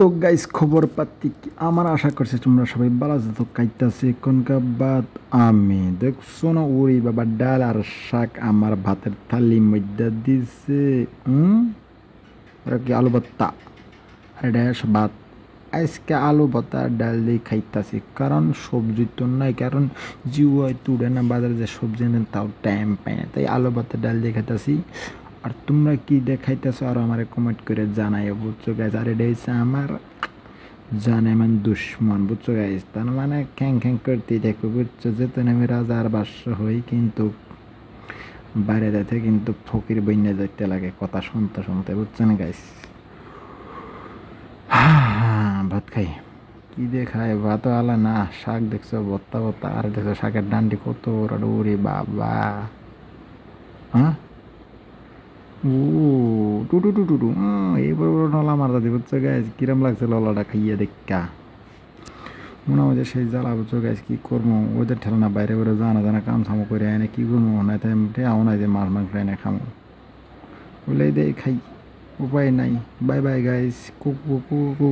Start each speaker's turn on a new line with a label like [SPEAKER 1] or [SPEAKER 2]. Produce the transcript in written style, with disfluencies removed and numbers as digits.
[SPEAKER 1] তো গাইস খবর পাতি কি আমার আশা করছি তোমরা সবাই ভালো আছো তো খাইতাছি এখনকার বাদ আমি দেখছো না ওরে বাবা ডাল আর শাক আমার ভাতের থালি মধ্যে দিছে ওরা কি আলু ভর্তা আর ড্যাস ভাত আজকে আলু ভর্তা আর ডাল দিয়ে খাইতাছি কারণ সবজি তো নাই কারণ জিও তুড়ে না বাজারে যে সবজি নেন তাও টাইম পাই না তাই আলু ভর্তা ডাল দিয়ে খাইতাছি। আর তোমরা কি দেখাইতেছো আর আমার কমেন্ট করে জানাই বুঝছো গাইস আর এটা হচ্ছে আমার জানে মানে দুশ্মন বুঝছো গাইস তার মানে খ্যাং খ্যাং করতেই দেখো বুঝছো যেতে আমি রাজার বাস্য হই কিন্তু বাইরে যাইতে কিন্তু ফকির বইনে যাইতে লাগে কথা শুনতে শুনতে বুঝছেন গাইস। ভাত খাই কি দিয়ে খাই ভাতও আলা না শাক দেখছো ভত্তা ভত্তা আর দেখছো শাকের ডান্ডি কত বড় উড়ি বাবা। হ্যাঁ ও টু টু টু টু টু এই বড় বড় নলা মারতা দি বুঝছো গাইস কিরম লাগছে ললাটা খাইয়ে দেখা মনে হয় যে সেই জ্বালা বুঝছো গাইস কি করবো ওদের ঠেলনা বাইরে করে জানা জানা কাম সামো করে এনে কি করবো না তাই আও নাই যে মাছ মাংস এনে খামো বলে দেয় খাই উপায় নাই। বাই বাই গাইস কুকু কুকু।